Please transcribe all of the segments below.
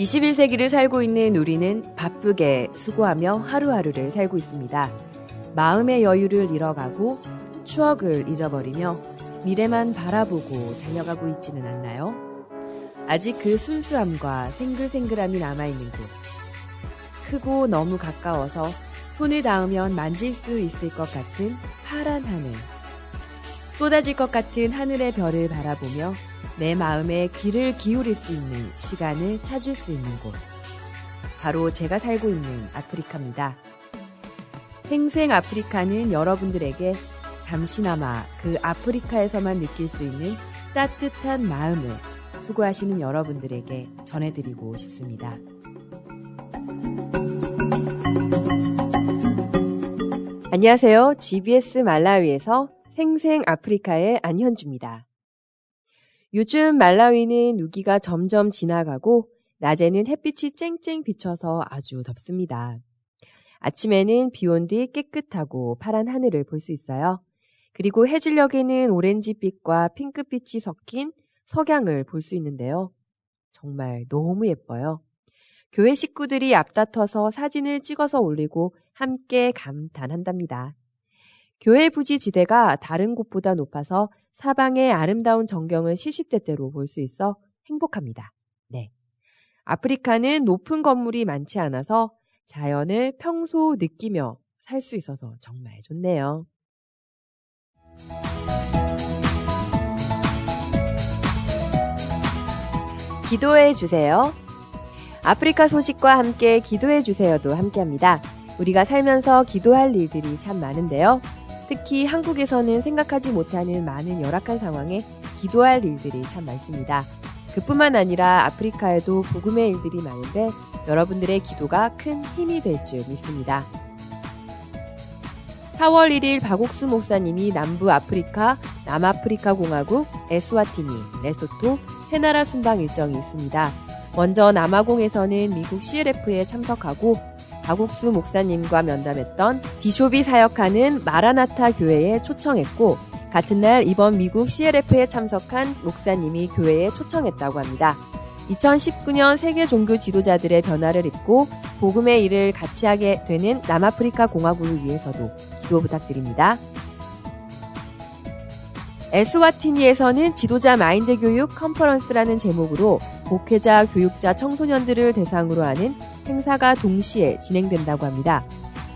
21세기를 살고 있는 우리는 바쁘게 수고하며 하루하루를 살고 있습니다. 마음의 여유를 잃어가고 추억을 잊어버리며 미래만 바라보고 달려가고 있지는 않나요? 아직 그 순수함과 생글생글함이 남아있는 곳. 크고 너무 가까워서 손을 닿으면 만질 수 있을 것 같은 파란 하늘. 쏟아질 것 같은 하늘의 별을 바라보며 내 마음에 귀를 기울일 수 있는 시간을 찾을 수 있는 곳. 바로 제가 살고 있는 아프리카입니다. 생생 아프리카는 여러분들에게 잠시나마 그 아프리카에서만 느낄 수 있는 따뜻한 마음을 수고하시는 여러분들에게 전해드리고 싶습니다. 안녕하세요. GBS 말라위에서 생생 아프리카의 안현주입니다. 요즘 말라위는 우기가 점점 지나가고 낮에는 햇빛이 쨍쨍 비쳐서 아주 덥습니다. 아침에는 비 온 뒤 깨끗하고 파란 하늘을 볼 수 있어요. 그리고 해질녘에는 오렌지빛과 핑크빛이 섞인 석양을 볼 수 있는데요. 정말 너무 예뻐요. 교회 식구들이 앞다퉈서 사진을 찍어서 올리고 함께 감탄한답니다. 교회 부지 지대가 다른 곳보다 높아서 사방의 아름다운 전경을 시시때때로 볼 수 있어 행복합니다. 네. 아프리카는 높은 건물이 많지 않아서 자연을 평소 느끼며 살 수 있어서 정말 좋네요. 기도해 주세요. 아프리카 소식과 함께 기도해 주세요도 함께합니다. 우리가 살면서 기도할 일들이 참 많은데요. 특히 한국에서는 생각하지 못하는 많은 열악한 상황에 기도할 일들이 참 많습니다. 그뿐만 아니라 아프리카에도 복음의 일들이 많은데 여러분들의 기도가 큰 힘이 될 줄 믿습니다. 4월 1일 박옥수 목사님이 남부 아프리카, 남아프리카 공화국, 에스와티니, 레소토 세 나라 순방 일정이 있습니다. 먼저 남아공에서는 미국 CLF에 참석하고 박옥수 목사님과 면담했던 비숍이 사역하는 마라나타 교회에 초청했고 같은 날 이번 미국 CLF에 참석한 목사님이 교회에 초청했다고 합니다. 2019년 세계 종교 지도자들의 변화를 잇고 복음의 일을 같이 하게 되는 남아프리카 공화국을 위해서도 기도 부탁드립니다. 에스와티니에서는 지도자 마인드 교육 컨퍼런스라는 제목으로 목회자, 교육자, 청소년들을 대상으로 하는 행사가 동시에 진행된다고 합니다.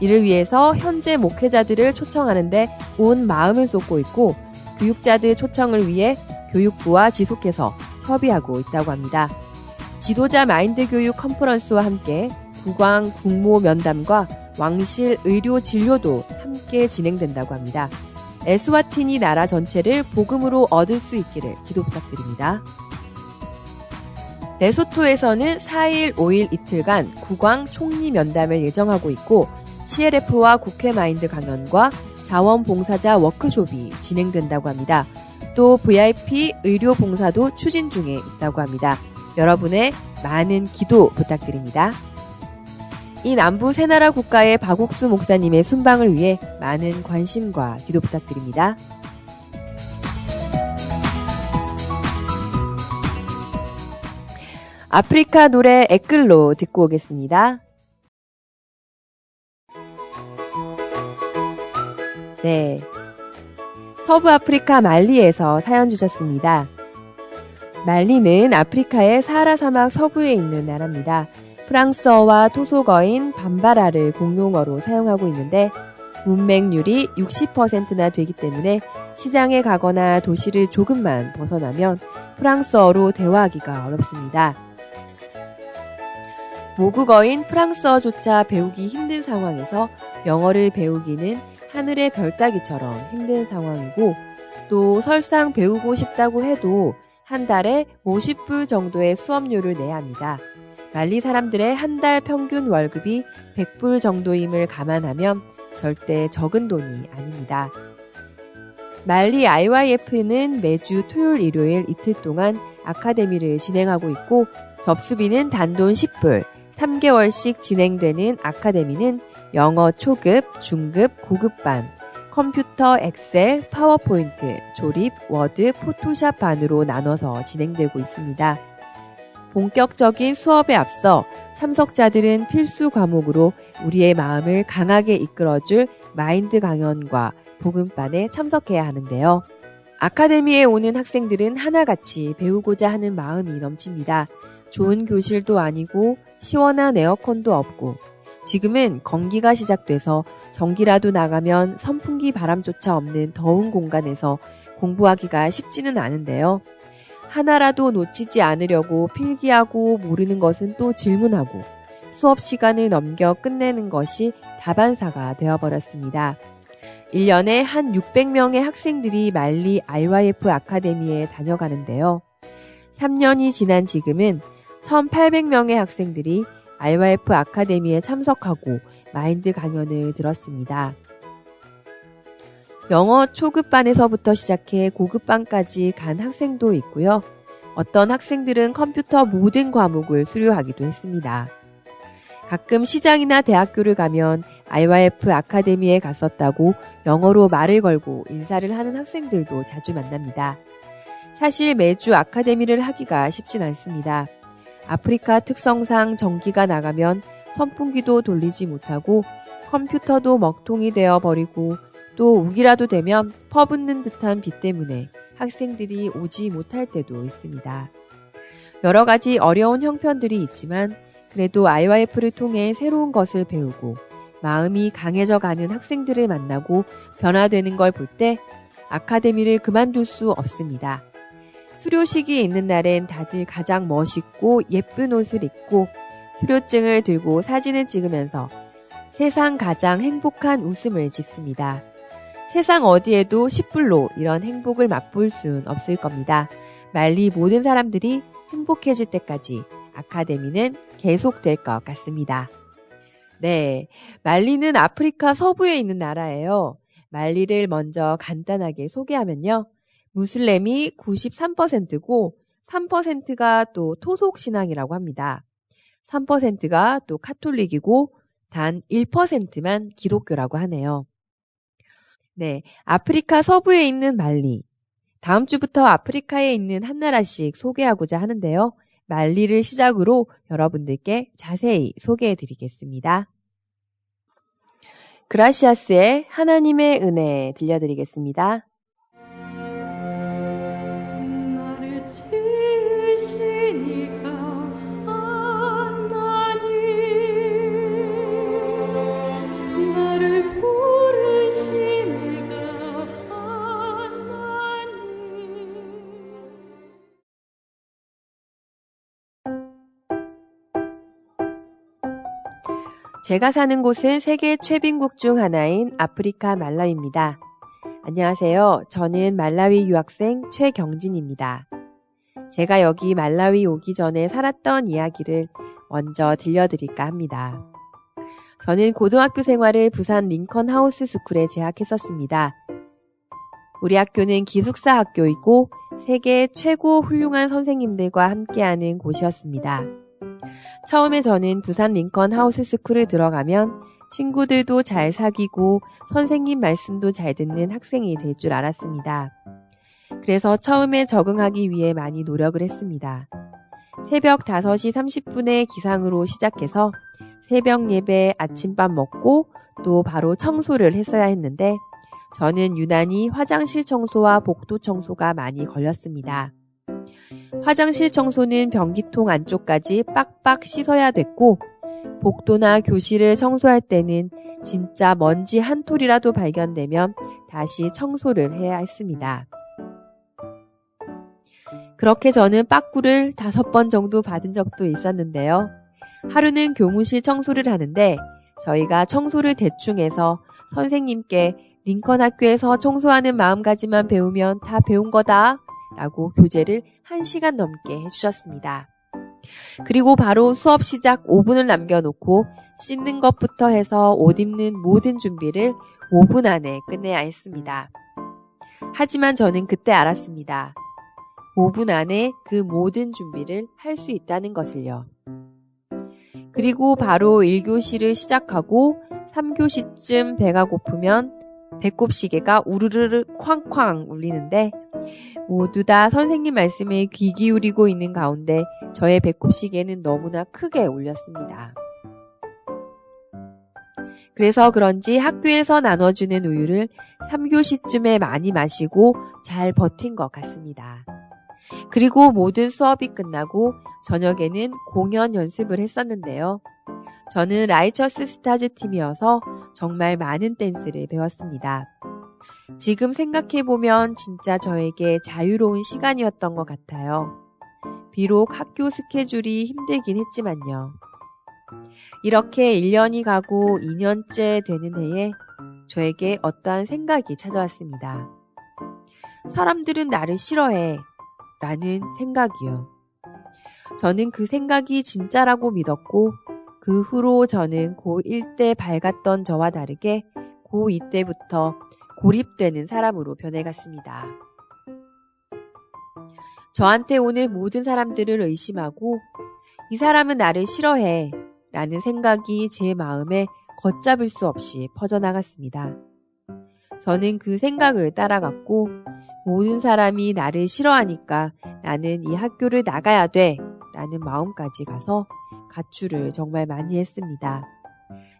이를 위해서 현재 목회자들을 초청하는데 온 마음을 쏟고 있고 교육자들 초청을 위해 교육부와 지속해서 협의하고 있다고 합니다. 지도자 마인드 교육 컨퍼런스와 함께 국왕 국모 면담과 왕실 의료 진료도 함께 진행된다고 합니다. 에스와티니 나라 전체를 복음으로 얻을 수 있기를 기도 부탁드립니다. 레소토에서는 4일, 5일 이틀간 국왕 총리 면담을 예정하고 있고 CLF와 국회 마인드 강연과 자원봉사자 워크숍이 진행된다고 합니다. 또 VIP 의료 봉사도 추진 중에 있다고 합니다. 여러분의 많은 기도 부탁드립니다. 이 남부 세 나라 국가의 박옥수 목사님의 순방을 위해 많은 관심과 기도 부탁드립니다. 아프리카 노래 에클로 듣고 오겠습니다. 네, 서부 아프리카 말리에서 사연 주셨습니다. 말리는 아프리카의 사하라 사막 서부에 있는 나라입니다. 프랑스어와 토속어인 밤바라를 공용어로 사용하고 있는데 문맹률이 60%나 되기 때문에 시장에 가거나 도시를 조금만 벗어나면 프랑스어로 대화하기가 어렵습니다. 모국어인 프랑스어조차 배우기 힘든 상황에서 영어를 배우기는 하늘의 별 따기처럼 힘든 상황이고 또 설상 배우고 싶다고 해도 한 달에 50불 정도의 수업료를 내야 합니다. 말리 사람들의 한 달 평균 월급이 100불 정도임을 감안하면 절대 적은 돈이 아닙니다. 말리 IYF는 매주 토요일, 일요일 이틀 동안 아카데미를 진행하고 있고 접수비는 단돈 10불, 3개월씩 진행되는 아카데미는 영어 초급, 중급, 고급반, 컴퓨터, 엑셀, 파워포인트, 조립, 워드, 포토샵 반으로 나눠서 진행되고 있습니다. 본격적인 수업에 앞서 참석자들은 필수 과목으로 우리의 마음을 강하게 이끌어줄 마인드 강연과 복음반에 참석해야 하는데요. 아카데미에 오는 학생들은 하나같이 배우고자 하는 마음이 넘칩니다. 좋은 교실도 아니고 시원한 에어컨도 없고 지금은 건기가 시작돼서 전기라도 나가면 선풍기 바람조차 없는 더운 공간에서 공부하기가 쉽지는 않은데요. 하나라도 놓치지 않으려고 필기하고 모르는 것은 또 질문하고 수업 시간을 넘겨 끝내는 것이 다반사가 되어버렸습니다. 1년에 한 600명의 학생들이 말리 IYF 아카데미에 다녀가는데요. 3년이 지난 지금은 1,800명의 학생들이 IYF 아카데미에 참석하고 마인드 강연을 들었습니다. 영어 초급반에서부터 시작해 고급반까지 간 학생도 있고요. 어떤 학생들은 컴퓨터 모든 과목을 수료하기도 했습니다. 가끔 시장이나 대학교를 가면 IYF 아카데미에 갔었다고 영어로 말을 걸고 인사를 하는 학생들도 자주 만납니다. 사실 매주 아카데미를 하기가 쉽진 않습니다. 아프리카 특성상 전기가 나가면 선풍기도 돌리지 못하고 컴퓨터도 먹통이 되어 버리고 또 우기라도 되면 퍼붓는 듯한 비 때문에 학생들이 오지 못할 때도 있습니다. 여러 가지 어려운 형편들이 있지만 그래도 IYF를 통해 새로운 것을 배우고 마음이 강해져 가는 학생들을 만나고 변화되는 걸 볼 때 아카데미를 그만둘 수 없습니다. 수료식이 있는 날엔 다들 가장 멋있고 예쁜 옷을 입고 수료증을 들고 사진을 찍으면서 세상 가장 행복한 웃음을 짓습니다. 세상 어디에도 10불로 이런 행복을 맛볼 순 없을 겁니다. 말리 모든 사람들이 행복해질 때까지 아카데미는 계속될 것 같습니다. 네, 말리는 아프리카 서부에 있는 나라예요. 말리를 먼저 간단하게 소개하면요. 무슬림이 93%고 3%가 또 토속 신앙이라고 합니다. 3%가 또 카톨릭이고 단 1%만 기독교라고 하네요. 네, 아프리카 서부에 있는 말리. 다음 주부터 아프리카에 있는 한 나라씩 소개하고자 하는데요. 말리를 시작으로 여러분들께 자세히 소개해 드리겠습니다. 그라시아스의 하나님의 은혜 들려드리겠습니다. 나를 지으신 이가 하나님, 나를 부르신 이가 하나님. 제가 사는 곳은 세계 최빈국 중 하나인 아프리카 말라위입니다. 안녕하세요. 저는 말라위 유학생 최경진입니다. 제가 여기 말라위 오기 전에 살았던 이야기를 먼저 들려드릴까 합니다. 저는 고등학교 생활을 부산 링컨 하우스 스쿨에 재학했었습니다. 우리 학교는 기숙사 학교이고 세계 최고 훌륭한 선생님들과 함께하는 곳이었습니다. 처음에 저는 부산 링컨 하우스 스쿨을 들어가면 친구들도 잘 사귀고 선생님 말씀도 잘 듣는 학생이 될 줄 알았습니다. 그래서 처음에 적응하기 위해 많이 노력을 했습니다. 새벽 5시 30분에 기상으로 시작해서 새벽 예배, 아침밥 먹고 또 바로 청소를 했어야 했는데 저는 유난히 화장실 청소와 복도 청소가 많이 걸렸습니다. 화장실 청소는 변기통 안쪽까지 빡빡 씻어야 됐고 복도나 교실을 청소할 때는 진짜 먼지 한 톨이라도 발견되면 다시 청소를 해야 했습니다. 그렇게 저는 빠꾸를 5번 정도 받은 적도 있었는데요. 하루는 교무실 청소를 하는데 저희가 청소를 대충 해서 선생님께 링컨 학교에서 청소하는 마음가짐만 배우면 다 배운 거다 라고 교재를 1시간 넘게 해주셨습니다. 그리고 바로 수업 시작 5분을 남겨놓고 씻는 것부터 해서 옷 입는 모든 준비를 5분 안에 끝내야 했습니다. 하지만 저는 그때 알았습니다. 5분 안에 그 모든 준비를 할 수 있다는 것을요. 그리고 바로 1교시를 시작하고 3교시쯤 배가 고프면 배꼽 시계가 우르르르 쾅쾅 울리는데 모두 다 선생님 말씀에 귀 기울이고 있는 가운데 저의 배꼽 시계는 너무나 크게 울렸습니다. 그래서 그런지 학교에서 나눠주는 우유를 3교시쯤에 많이 마시고 잘 버틴 것 같습니다. 그리고 모든 수업이 끝나고 저녁에는 공연 연습을 했었는데요. 저는 라이처스 스타즈 팀이어서 정말 많은 댄스를 배웠습니다. 지금 생각해보면 진짜 저에게 자유로운 시간이었던 것 같아요. 비록 학교 스케줄이 힘들긴 했지만요. 이렇게 1년이 가고 2년째 되는 해에 저에게 어떠한 생각이 찾아왔습니다. 사람들은 나를 싫어해 라는 생각이요. 저는 그 생각이 진짜라고 믿었고 그 후로 저는 고1 때 밝았던 저와 다르게 고2 때부터 고립되는 사람으로 변해갔습니다. 저한테 오는 모든 사람들을 의심하고 이 사람은 나를 싫어해 라는 생각이 제 마음에 걷잡을 수 없이 퍼져나갔습니다. 저는 그 생각을 따라갔고 모든 사람이 나를 싫어하니까 나는 이 학교를 나가야 돼 라는 마음까지 가서 가출을 정말 많이 했습니다.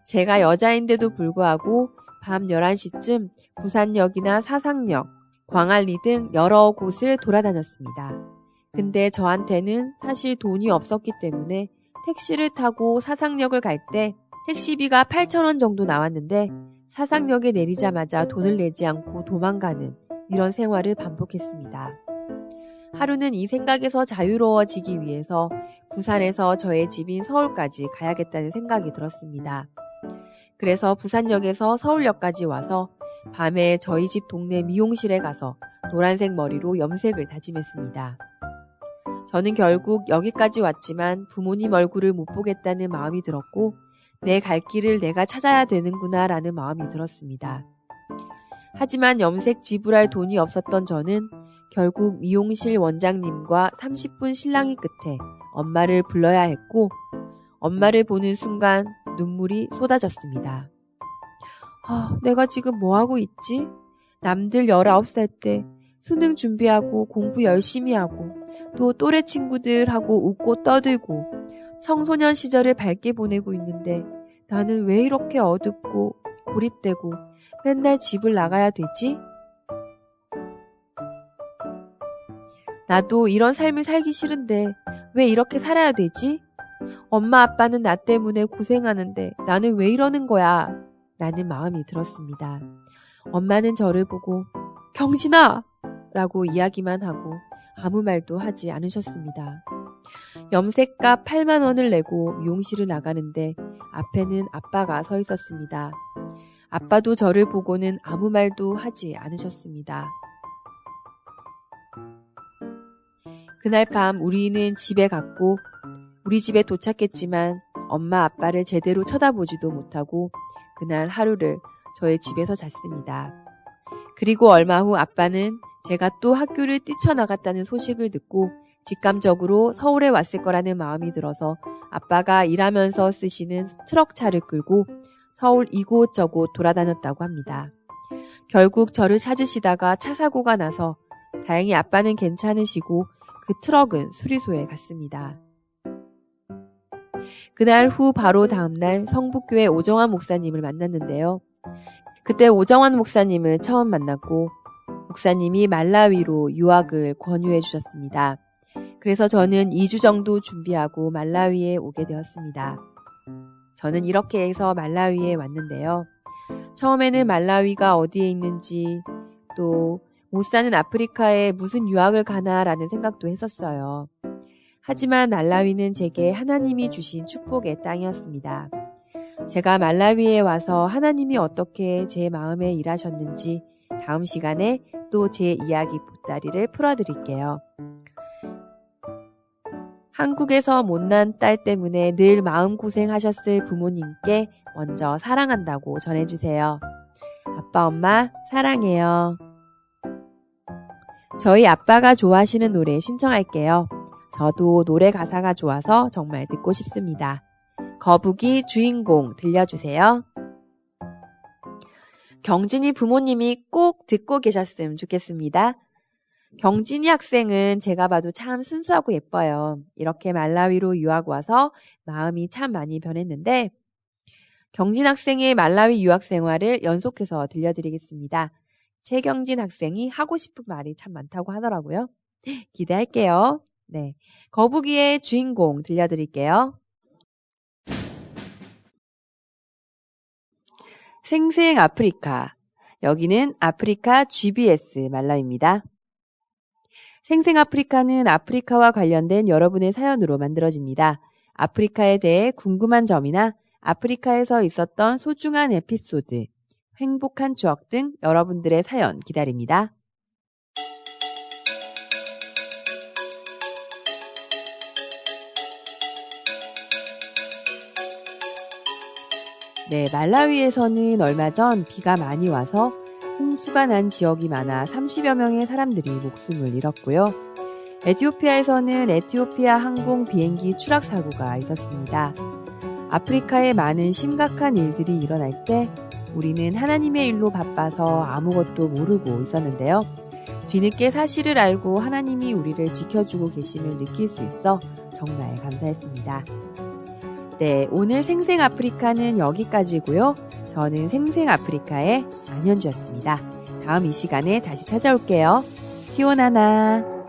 제가 여자인데도 불구하고 밤 11시쯤 부산역이나 사상역, 광안리 등 여러 곳을 돌아다녔습니다. 근데 저한테는 사실 돈이 없었기 때문에 택시를 타고 사상역을 갈 때 택시비가 8,000원 정도 나왔는데 사상역에 내리자마자 돈을 내지 않고 도망가는 이런 생활을 반복했습니다. 하루는 이 생각에서 자유로워지기 위해서 부산에서 저의 집인 서울까지 가야겠다는 생각이 들었습니다. 그래서 부산역에서 서울역까지 와서 밤에 저희 집 동네 미용실에 가서 노란색 머리로 염색을 다짐했습니다. 저는 결국 여기까지 왔지만 부모님 얼굴을 못 보겠다는 마음이 들었고 내 갈 길을 내가 찾아야 되는구나 라는 마음이 들었습니다. 하지만 염색 지불할 돈이 없었던 저는 결국 미용실 원장님과 30분 실랑이 끝에 엄마를 불러야 했고 엄마를 보는 순간 눈물이 쏟아졌습니다. 내가 지금 뭐하고 있지? 남들 19살 때 수능 준비하고 공부 열심히 하고 또 또래 친구들하고 웃고 떠들고 청소년 시절을 밝게 보내고 있는데 나는 왜 이렇게 어둡고 고립되고 맨날 집을 나가야 되지? 나도 이런 삶을 살기 싫은데 왜 이렇게 살아야 되지? 엄마 아빠는 나 때문에 고생하는데 나는 왜 이러는 거야? 라는 마음이 들었습니다. 엄마는 저를 보고 경진아! 라고 이야기만 하고 아무 말도 하지 않으셨습니다. 염색값 8만 원을 내고 미용실을 나가는데 앞에는 아빠가 서 있었습니다. 아빠도 저를 보고는 아무 말도 하지 않으셨습니다. 그날 밤 우리는 집에 갔고 우리 집에 도착했지만 엄마 아빠를 제대로 쳐다보지도 못하고 그날 하루를 저의 집에서 잤습니다. 그리고 얼마 후 아빠는 제가 또 학교를 뛰쳐나갔다는 소식을 듣고 직감적으로 서울에 왔을 거라는 마음이 들어서 아빠가 일하면서 쓰시는 트럭차를 끌고 서울 이곳저곳 돌아다녔다고 합니다. 결국 저를 찾으시다가 차 사고가 나서 다행히 아빠는 괜찮으시고 그 트럭은 수리소에 갔습니다. 그날 후 바로 다음날 성북교회 오정환 목사님을 만났는데요. 그때 오정환 목사님을 처음 만났고 목사님이 말라위로 유학을 권유해 주셨습니다. 그래서 저는 2주 정도 준비하고 말라위에 오게 되었습니다. 저는 이렇게 해서 말라위에 왔는데요. 처음에는 말라위가 어디에 있는지 또 못 사는 아프리카에 무슨 유학을 가나라는 생각도 했었어요. 하지만 말라위는 제게 하나님이 주신 축복의 땅이었습니다. 제가 말라위에 와서 하나님이 어떻게 제 마음에 일하셨는지 다음 시간에 또 제 이야기 보따리를 풀어드릴게요. 한국에서 못난 딸 때문에 늘 마음고생하셨을 부모님께 먼저 사랑한다고 전해주세요. 아빠, 엄마 사랑해요. 저희 아빠가 좋아하시는 노래 신청할게요. 저도 노래 가사가 좋아서 정말 듣고 싶습니다. 거북이 주인공 들려주세요. 경진이 부모님이 꼭 듣고 계셨으면 좋겠습니다. 경진이 학생은 제가 봐도 참 순수하고 예뻐요. 이렇게 말라위로 유학 와서 마음이 참 많이 변했는데 경진 학생의 말라위 유학 생활을 연속해서 들려드리겠습니다. 최경진 학생이 하고 싶은 말이 참 많다고 하더라고요. 기대할게요. 네, 거북이의 주인공 들려드릴게요. 생생 아프리카. 여기는 아프리카 GBS 말라위입니다. 생생 아프리카는 아프리카와 관련된 여러분의 사연으로 만들어집니다. 아프리카에 대해 궁금한 점이나 아프리카에서 있었던 소중한 에피소드, 행복한 추억 등 여러분들의 사연 기다립니다. 네, 말라위에서는 얼마 전 비가 많이 와서 홍수가 난 지역이 많아 30여 명의 사람들이 목숨을 잃었고요. 에티오피아에서는 에티오피아 항공 비행기 추락 사고가 있었습니다. 아프리카에 많은 심각한 일들이 일어날 때 우리는 하나님의 일로 바빠서 아무것도 모르고 있었는데요. 뒤늦게 사실을 알고 하나님이 우리를 지켜주고 계심을 느낄 수 있어 정말 감사했습니다. 네, 오늘 생생 아프리카는 여기까지고요. 저는 생생 아프리카의 안현주였습니다. 다음 이 시간에 다시 찾아올게요. 티오나나.